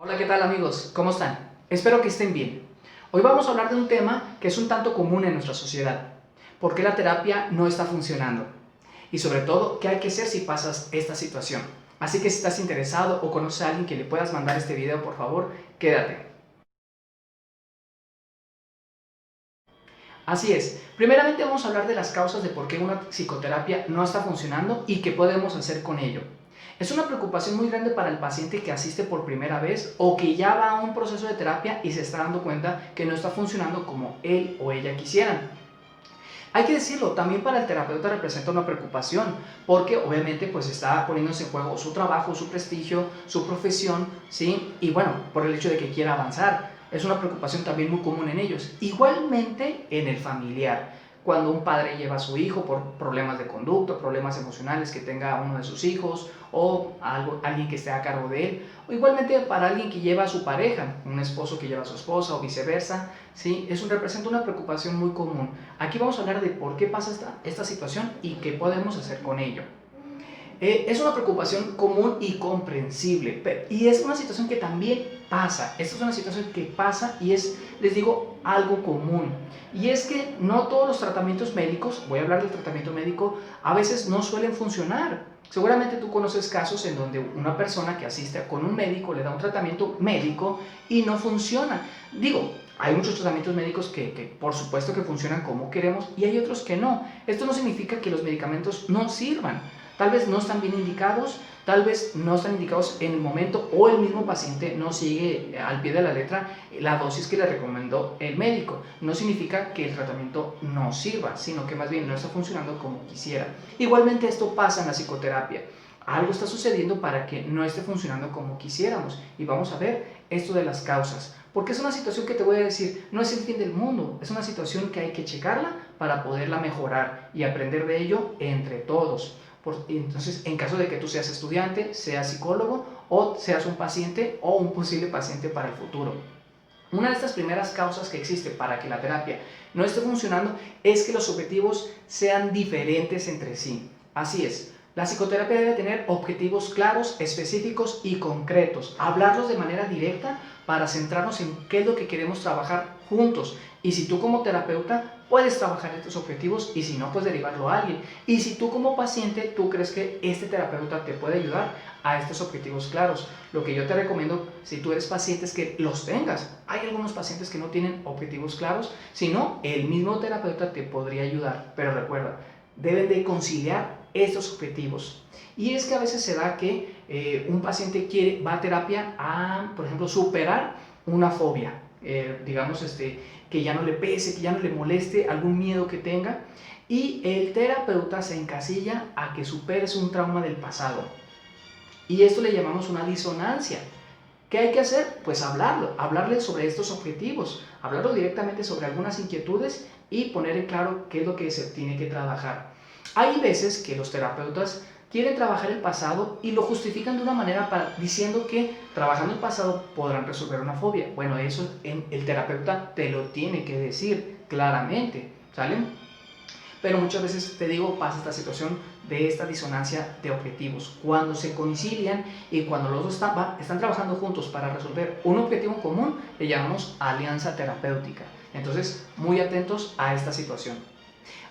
Hola, ¿qué tal amigos? ¿Cómo están? Espero que estén bien. Hoy vamos a hablar de un tema que es un tanto común en nuestra sociedad. ¿Por qué la terapia no está funcionando? Y sobre todo, ¿qué hay que hacer si pasas esta situación? Así que si estás interesado o conoces a alguien que le puedas mandar este video, por favor, quédate. Así es. Primeramente vamos a hablar de las causas de por qué una psicoterapia no está funcionando y qué podemos hacer con ello. Es una preocupación muy grande para el paciente que asiste por primera vez o que ya va a un proceso de terapia y se está dando cuenta que no está funcionando como él o ella quisieran. Hay que decirlo, también para el terapeuta representa una preocupación, porque obviamente pues está poniéndose en juego su trabajo, su prestigio, su profesión, ¿sí? Y bueno, por el hecho de que quiera avanzar. Es una preocupación también muy común en ellos. Igualmente en el familiar. Cuando un padre lleva a su hijo por problemas de conducta, problemas emocionales que tenga uno de sus hijos o alguien que esté a cargo de él, o igualmente para alguien que lleva a su pareja, un esposo que lleva a su esposa o viceversa, ¿sí? Representa una preocupación muy común. Aquí vamos a hablar de por qué pasa esta situación y qué podemos hacer con ello. Es una preocupación común y comprensible, y es una situación que también pasa. Esta es una situación que pasa y es, les digo, algo común. Y es que no todos los tratamientos médicos, voy a hablar del tratamiento médico, a veces no suelen funcionar. Seguramente tú conoces casos en donde una persona que asiste con un médico le da un tratamiento médico y no funciona. Digo, hay muchos tratamientos médicos que por supuesto que funcionan como queremos y hay otros que no. Esto no significa que los medicamentos no sirvan. Tal vez no están bien indicados, tal vez no están indicados en el momento o el mismo paciente no sigue al pie de la letra la dosis que le recomendó el médico. No significa que el tratamiento no sirva, sino que más bien no está funcionando como quisiera. Igualmente esto pasa en la psicoterapia. Algo está sucediendo para que no esté funcionando como quisiéramos. Y vamos a ver esto de las causas. Porque es una situación que te voy a decir, no es el fin del mundo, es una situación que hay que checarla para poderla mejorar y aprender de ello entre todos. Entonces, en caso de que tú seas estudiante, seas psicólogo o seas un paciente o un posible paciente para el futuro. Una de estas primeras causas que existe para que la terapia no esté funcionando es que los objetivos sean diferentes entre sí. Así es, la psicoterapia debe tener objetivos claros, específicos y concretos. Hablarlos de manera directa para centrarnos en qué es lo que queremos trabajar juntos. Y si tú como terapeuta puedes trabajar estos objetivos y si no, pues derivarlo a alguien. Y si tú como paciente, tú crees que este terapeuta te puede ayudar a estos objetivos claros. Lo que yo te recomiendo, si tú eres paciente, es que los tengas. Hay algunos pacientes que no tienen objetivos claros, si no, el mismo terapeuta te podría ayudar. Pero recuerda, deben de conciliar estos objetivos. Y es que a veces se da que un paciente va a terapia a, por ejemplo, superar una fobia. Digamos, que ya no le pese, que ya no le moleste, algún miedo que tenga. Y el terapeuta se encasilla a que superes un trauma del pasado. Y esto le llamamos una disonancia. ¿Qué hay que hacer? Pues hablarle sobre estos objetivos, hablarlo directamente sobre algunas inquietudes y poner en claro qué es lo que se tiene que trabajar. Hay veces que los terapeutas quieren trabajar el pasado y lo justifican de una manera diciendo que trabajando el pasado podrán resolver una fobia. Bueno, eso el terapeuta te lo tiene que decir claramente, ¿sale? Pero muchas veces, te digo, pasa esta situación de esta disonancia de objetivos. Cuando se concilian y cuando los dos están trabajando juntos para resolver un objetivo común, le llamamos alianza terapéutica. Entonces, muy atentos a esta situación.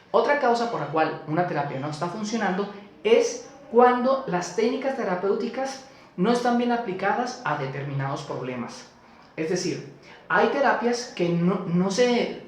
Otra causa por la cual una terapia no está funcionando es cuando las técnicas terapéuticas no están bien aplicadas a determinados problemas. Es decir, hay terapias que no se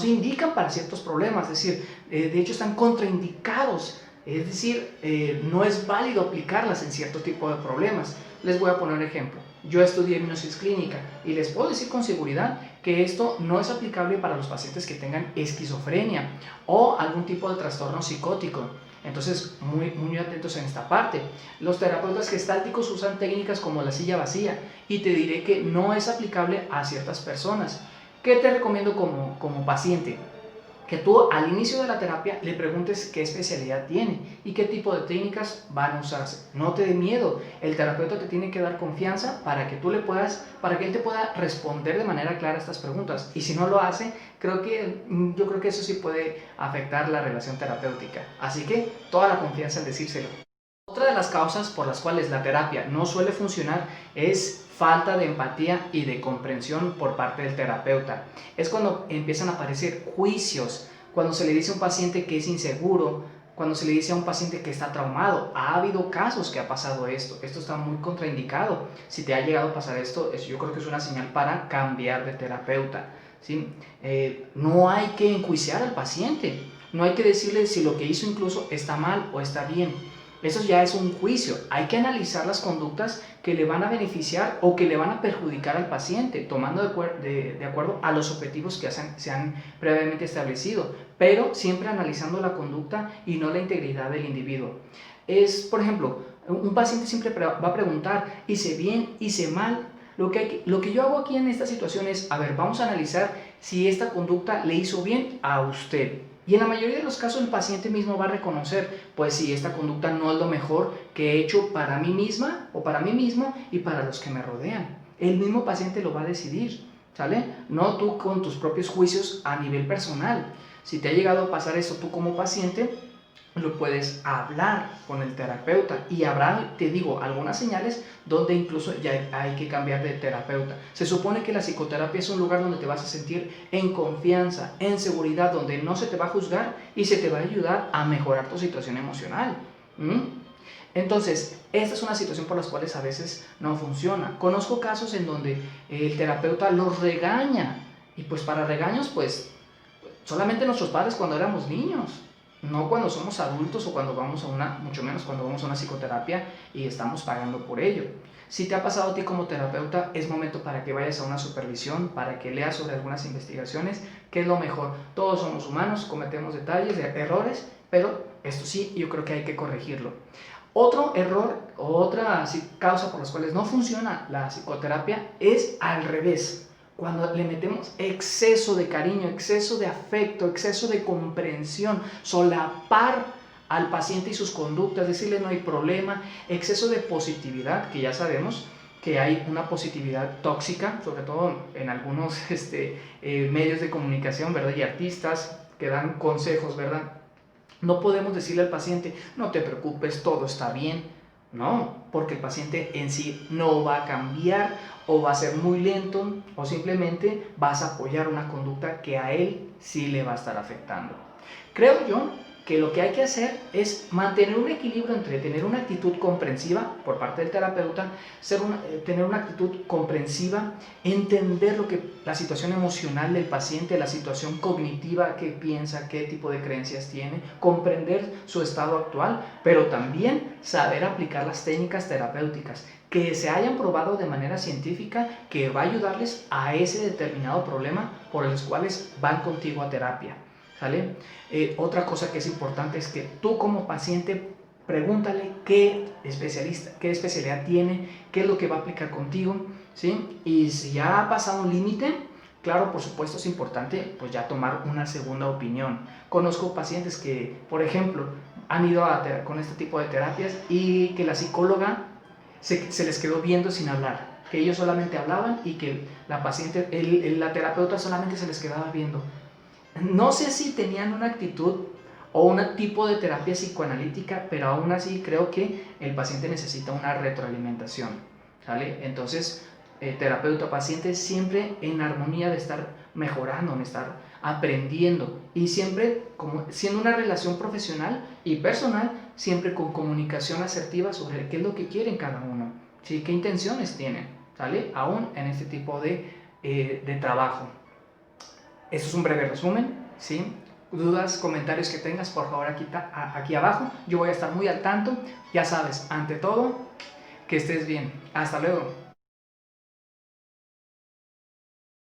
indican para ciertos problemas, es decir, de hecho están contraindicados, es decir, no es válido aplicarlas en cierto tipo de problemas. Les voy a poner un ejemplo. Yo estudié hipnosis clínica y les puedo decir con seguridad que esto no es aplicable para los pacientes que tengan esquizofrenia o algún tipo de trastorno psicótico. Entonces, muy atentos en esta parte. Los terapeutas gestálticos usan técnicas como la silla vacía y te diré que no es aplicable a ciertas personas. ¿Qué te recomiendo como paciente? Que tú al inicio de la terapia le preguntes qué especialidad tiene y qué tipo de técnicas van a usarse. No te dé miedo, el terapeuta te tiene que dar confianza para que para que él te pueda responder de manera clara estas preguntas. Y si no lo hace, yo creo que eso sí puede afectar la relación terapéutica. Así que toda la confianza en decírselo. Otra de las causas por las cuales la terapia no suele funcionar es falta de empatía y de comprensión por parte del terapeuta. Es cuando empiezan a aparecer juicios, cuando se le dice a un paciente que es inseguro, cuando se le dice a un paciente que está traumado. Ha habido casos que ha pasado esto. Esto está muy contraindicado. Si te ha llegado a pasar esto, yo creo que es una señal para cambiar de terapeuta, ¿sí? No hay que enjuiciar al paciente. No hay que decirle si lo que hizo incluso está mal o está bien. Eso ya es un juicio. Hay que analizar las conductas que le van a beneficiar o que le van a perjudicar al paciente, tomando de acuerdo a los objetivos que se han previamente establecido, pero siempre analizando la conducta y no la integridad del individuo. Por ejemplo, un paciente siempre va a preguntar, ¿hice bien? ¿Hice mal? Lo que yo hago aquí en esta situación es, a ver, vamos a analizar si esta conducta le hizo bien a usted. Y en la mayoría de los casos el paciente mismo va a reconocer, pues si esta conducta no es lo mejor que he hecho para mí misma o para mí mismo y para los que me rodean. El mismo paciente lo va a decidir, ¿sale? No tú con tus propios juicios a nivel personal. Si te ha llegado a pasar eso tú como paciente, lo puedes hablar con el terapeuta y habrá, te digo, algunas señales donde incluso ya hay que cambiar de terapeuta. Se supone que la psicoterapia es un lugar donde te vas a sentir en confianza, en seguridad, donde no se te va a juzgar y se te va a ayudar a mejorar tu situación emocional. Entonces, esta es una situación por las cuales a veces no funciona. Conozco casos en donde el terapeuta los regaña y pues para regaños pues solamente nuestros padres cuando éramos niños. No cuando somos adultos o cuando vamos mucho menos cuando vamos a una psicoterapia y estamos pagando por ello. Si te ha pasado a ti como terapeuta, es momento para que vayas a una supervisión, para que leas sobre algunas investigaciones, que es lo mejor. Todos somos humanos, cometemos detalles, errores, pero esto sí, yo creo que hay que corregirlo. Otro error, otra causa por las cuales no funciona la psicoterapia es al revés. Cuando le metemos exceso de cariño, exceso de afecto, exceso de comprensión, solapar al paciente y sus conductas, decirle no hay problema, exceso de positividad, que ya sabemos que hay una positividad tóxica, sobre todo en algunos medios de comunicación, ¿verdad? Y artistas que dan consejos, ¿verdad? No podemos decirle al paciente, no te preocupes, todo está bien. No, porque el paciente en sí no va a cambiar o va a ser muy lento o simplemente vas a apoyar una conducta que a él sí le va a estar afectando. Creo yo que lo que hay que hacer es mantener un equilibrio entre tener una actitud comprensiva por parte del terapeuta, tener una actitud comprensiva, entender la situación emocional del paciente, la situación cognitiva, qué piensa, qué tipo de creencias tiene, comprender su estado actual, pero también saber aplicar las técnicas terapéuticas que se hayan probado de manera científica que va a ayudarles a ese determinado problema por los cuales van contigo a terapia. ¿Sale? Otra cosa que es importante es que tú como paciente pregúntale qué especialidad tiene, qué es lo que va a aplicar contigo, ¿sí? Y si ya ha pasado un límite, claro, por supuesto es importante pues ya tomar una segunda opinión. Conozco pacientes que, por ejemplo, han ido con este tipo de terapias y que la psicóloga se les quedó viendo sin hablar, que ellos solamente hablaban y que la terapeuta solamente se les quedaba viendo. No sé si tenían una actitud o un tipo de terapia psicoanalítica, pero aún así creo que el paciente necesita una retroalimentación, ¿sale? Entonces, terapeuta-paciente siempre en armonía de estar mejorando, de estar aprendiendo y siempre como siendo una relación profesional y personal, siempre con comunicación asertiva sobre qué es lo que quieren cada uno, ¿sí? ¿Qué intenciones tienen? ¿Sale? Aún en este tipo de trabajo. Esto es un breve resumen, ¿sí? Dudas, comentarios que tengas, por favor aquí abajo. Yo voy a estar muy al tanto. Ya sabes, ante todo, que estés bien. Hasta luego.